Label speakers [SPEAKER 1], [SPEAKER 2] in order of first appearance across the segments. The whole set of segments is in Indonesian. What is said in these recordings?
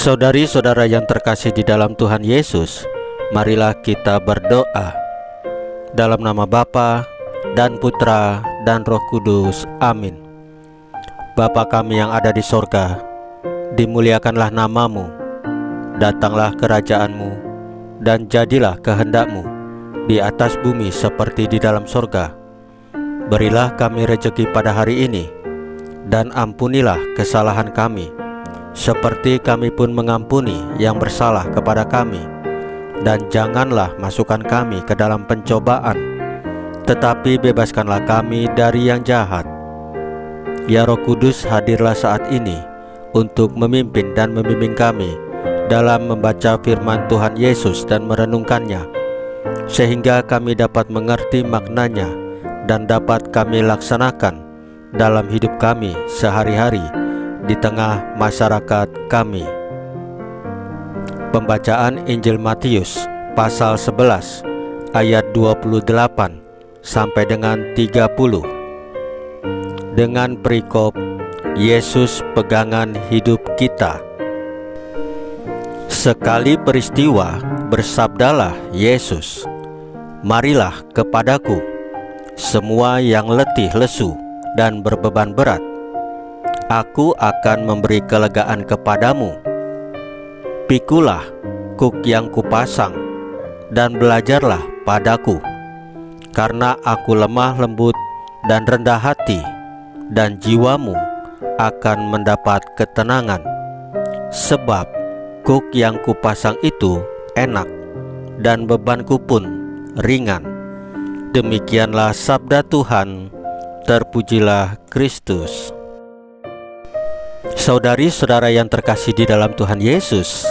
[SPEAKER 1] Saudari-saudara yang terkasih di dalam Tuhan Yesus, marilah kita berdoa. Dalam nama Bapa dan Putra dan Roh Kudus, amin. Bapa kami yang ada di sorga, dimuliakanlah namamu, datanglah kerajaan-Mu, dan jadilah kehendak-Mu di atas bumi seperti di dalam sorga. Berilah kami rejeki pada hari ini, dan ampunilah kesalahan kami, seperti kami pun mengampuni yang bersalah kepada kami. Dan janganlah masukkan kami ke dalam pencobaan, tetapi bebaskanlah kami dari yang jahat. Ya Roh Kudus, hadirlah saat ini untuk memimpin dan membimbing kami dalam membaca firman Tuhan Yesus dan merenungkannya, sehingga kami dapat mengerti maknanya dan dapat kami laksanakan dalam hidup kami sehari-hari di tengah masyarakat kami. Pembacaan Injil Matius pasal 11 ayat 28 sampai dengan 30. Dengan perikop Yesus pegangan hidup kita. Sekali peristiwa bersabdalah Yesus, "Marilah kepadaku, semua yang letih lesu dan berbeban berat, Aku akan memberi kelegaan kepadamu. Pikulah kuk yang kupasang, dan belajarlah padaku, karena aku lemah lembut dan rendah hati, dan jiwamu akan mendapat ketenangan. Sebab kuk yang kupasang itu enak, dan bebanku pun ringan." Demikianlah sabda Tuhan. Terpujilah Kristus. Saudari-saudara yang terkasih di dalam Tuhan Yesus,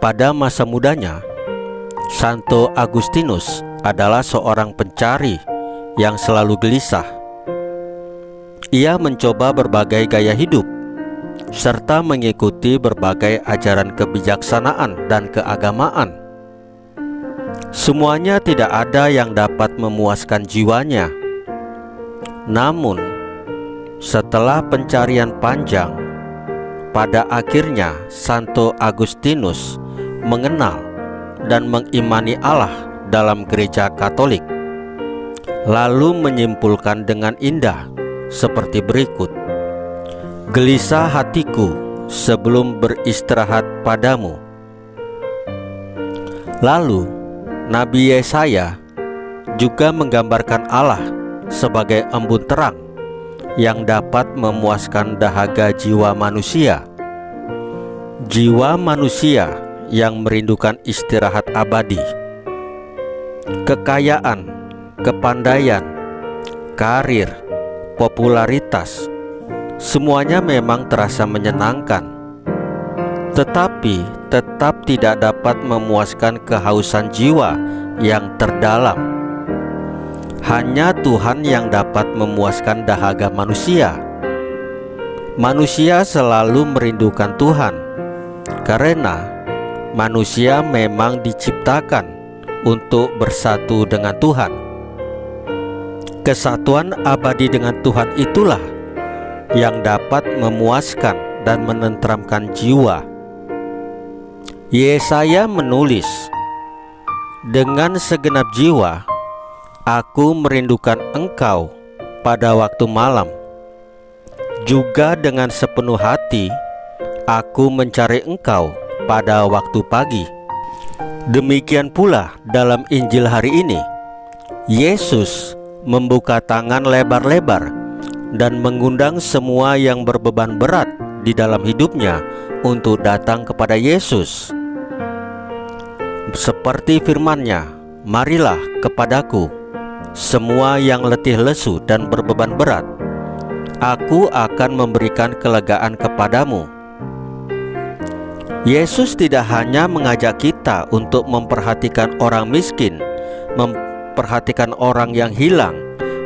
[SPEAKER 1] pada masa mudanya, Santo Agustinus adalah seorang pencari yang selalu gelisah. Ia mencoba berbagai gaya hidup, serta mengikuti berbagai ajaran kebijaksanaan dan keagamaan. Semuanya tidak ada yang dapat memuaskan jiwanya. Namun, setelah pencarian panjang, pada akhirnya Santo Agustinus mengenal dan mengimani Allah dalam gereja Katolik, lalu menyimpulkan dengan indah seperti berikut: "Gelisah hatiku sebelum beristirahat padamu." Lalu Nabi Yesaya juga menggambarkan Allah sebagai embun terang yang dapat memuaskan dahaga jiwa manusia. Jiwa manusia yang merindukan istirahat abadi. Kekayaan, kepandaian, karir, popularitas, semuanya memang terasa menyenangkan, tetapi tetap tidak dapat memuaskan kehausan jiwa yang terdalam. Hanya Tuhan yang dapat memuaskan dahaga manusia. Manusia selalu merindukan Tuhan, karena manusia memang diciptakan untuk bersatu dengan Tuhan. Kesatuan abadi dengan Tuhan itulah yang dapat memuaskan dan menenteramkan jiwa. Yesaya menulis, "Dengan segenap jiwa aku merindukan Engkau pada waktu malam. Juga dengan sepenuh hati aku mencari Engkau pada waktu pagi." Demikian pula dalam Injil hari ini, Yesus membuka tangan lebar-lebar dan mengundang semua yang berbeban berat di dalam hidupnya untuk datang kepada Yesus. Seperti firman-Nya, "Marilah kepadaku, semua yang letih lesu dan berbeban berat, Aku akan memberikan kelegaan kepadamu." Yesus tidak hanya mengajak kita untuk memperhatikan orang miskin, memperhatikan orang yang hilang,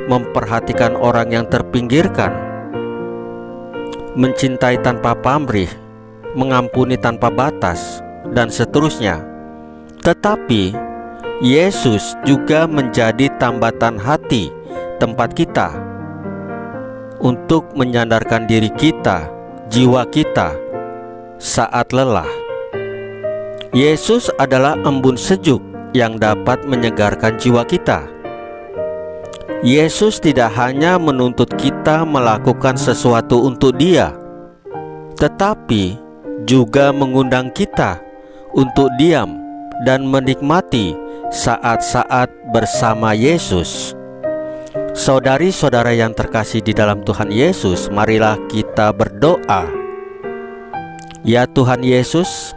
[SPEAKER 1] memperhatikan orang yang terpinggirkan, mencintai tanpa pamrih, mengampuni tanpa batas, dan seterusnya. Tetapi Yesus juga menjadi tambatan hati tempat kita untuk menyandarkan diri kita, jiwa kita saat lelah. Yesus adalah embun sejuk yang dapat menyegarkan jiwa kita. Yesus tidak hanya menuntut kita melakukan sesuatu untuk Dia, tetapi juga mengundang kita untuk diam dan menikmati saat-saat bersama Yesus. Saudari-saudara yang terkasih di dalam Tuhan Yesus, marilah kita berdoa. Ya Tuhan Yesus,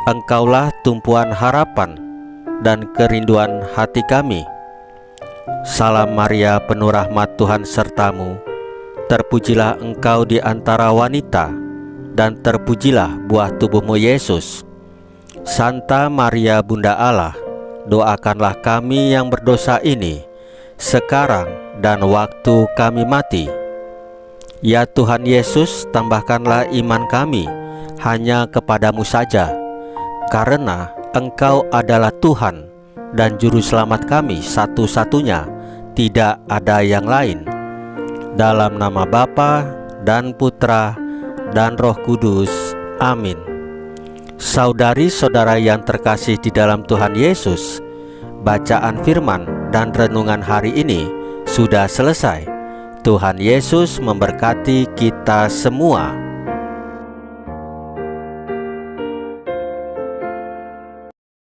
[SPEAKER 1] Engkaulah tumpuan harapan dan kerinduan hati kami. Salam Maria, penuh rahmat, Tuhan sertamu. Terpujilah Engkau di antara wanita, dan terpujilah buah tubuhmu Yesus. Santa Maria Bunda Allah, doakanlah kami yang berdosa ini, sekarang dan waktu kami mati. Ya Tuhan Yesus, tambahkanlah iman kami hanya kepadamu saja, karena Engkau adalah Tuhan dan Juru Selamat kami satu-satunya, tidak ada yang lain. Dalam nama Bapa dan Putra dan Roh Kudus. Amin. Saudari-saudara yang terkasih di dalam Tuhan Yesus, bacaan firman dan renungan hari ini sudah selesai. Tuhan Yesus memberkati kita semua.